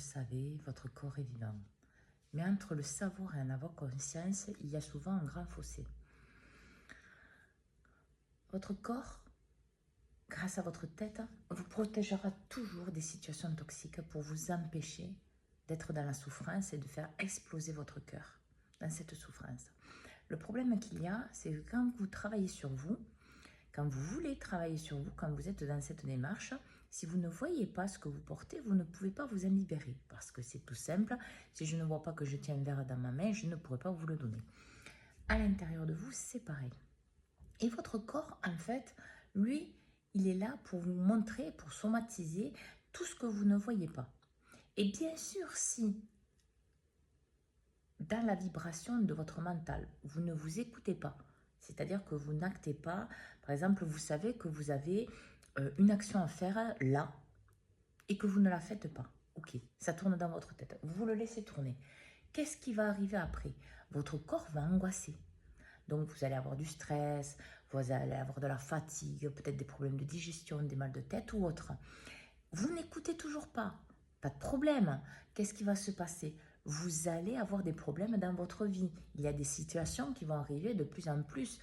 savez, votre corps est vivant. Mais entre le savoir et en avoir conscience, il y a souvent un grand fossé. Votre corps, grâce à votre tête, vous protégera toujours des situations toxiques pour vous empêcher d'être dans la souffrance et de faire exploser votre cœur dans cette souffrance. Le problème qu'il y a, c'est que quand vous travaillez sur vous, quand vous voulez travailler sur vous, quand vous êtes dans cette démarche, si vous ne voyez pas ce que vous portez, vous ne pouvez pas vous en libérer. Parce que c'est tout simple, si je ne vois pas que je tiens un verre dans ma main, je ne pourrai pas vous le donner. À l'intérieur de vous, c'est pareil. Et votre corps, en fait, lui, il est là pour vous montrer, pour somatiser tout ce que vous ne voyez pas. Et bien sûr, si dans la vibration de votre mental, vous ne vous écoutez pas, c'est-à-dire que vous n'actez pas, par exemple, vous savez que vous avez une action à faire là et que vous ne la faites pas. Ok, ça tourne dans votre tête, vous le laissez tourner. Qu'est-ce qui va arriver après? Votre corps va angoisser. Donc vous allez avoir du stress, vous allez avoir de la fatigue, peut-être des problèmes de digestion, des mal de tête ou autre. Vous n'écoutez toujours pas. Pas de problème. Qu'est-ce qui va se passer? Vous allez avoir des problèmes dans votre vie. Il y a des situations qui vont arriver de plus en plus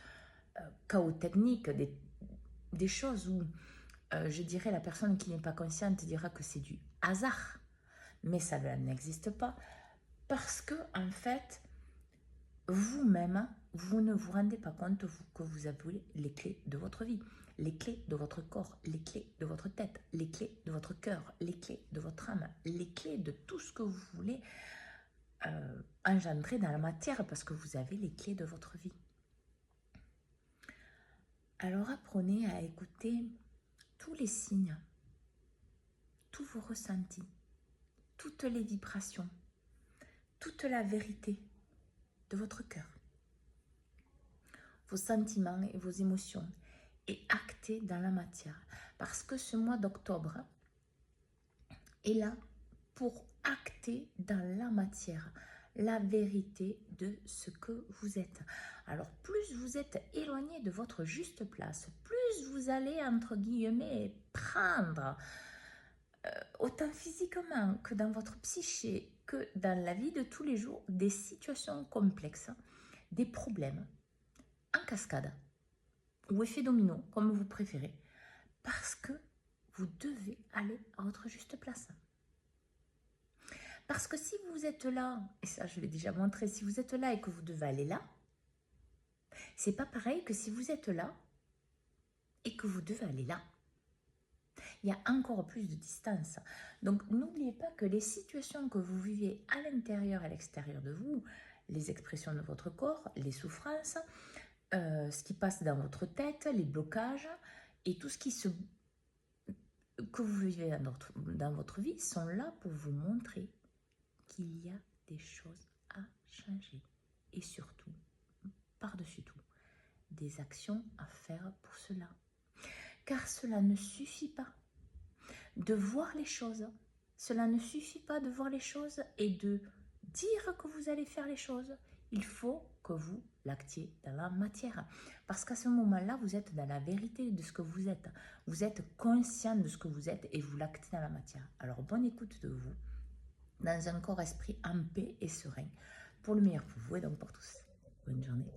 chaos techniques, des choses où, je dirais, la personne qui n'est pas consciente dira que c'est du hasard. Mais ça n'existe pas. Parce que, en fait, vous-même, vous ne vous rendez pas compte que vous avez les clés de votre vie, les clés de votre corps, les clés de votre tête, les clés de votre cœur, les clés de votre âme, les clés de tout ce que vous voulez engendrer dans la matière parce que vous avez les clés de votre vie. Alors apprenez à écouter tous les signes, tous vos ressentis, toutes les vibrations, toute la vérité de votre cœur, vos sentiments et vos émotions, et acter dans la matière. Parce que ce mois d'octobre est là pour acter dans la matière la vérité de ce que vous êtes. Alors plus vous êtes éloigné de votre juste place, plus vous allez, entre guillemets, prendre, autant physiquement que dans votre psyché, que dans la vie de tous les jours, des situations complexes, des problèmes en cascade ou effet domino, comme vous préférez, parce que vous devez aller à votre juste place. Parce que si vous êtes là, et ça je l'ai déjà montré, si vous êtes là et que vous devez aller là, c'est pas pareil que si vous êtes là et que vous devez aller là. Il y a encore plus de distance. Donc n'oubliez pas que les situations que vous vivez à l'intérieur et à l'extérieur de vous, les expressions de votre corps, les souffrances, ce qui passe dans votre tête, les blocages et tout ce que vous vivez dans votre vie sont là pour vous montrer qu'il y a des choses à changer. Et surtout, par-dessus tout, des actions à faire pour cela. Car cela ne suffit pas de voir les choses. Cela ne suffit pas de voir les choses et de dire que vous allez faire les choses. Il faut que vous l'actiez dans la matière. Parce qu'à ce moment-là, vous êtes dans la vérité de ce que vous êtes. Vous êtes conscient de ce que vous êtes et vous l'actez dans la matière. Alors, bonne écoute de vous, dans un corps-esprit en paix et serein, pour le meilleur pour vous et donc pour tous. Bonne journée.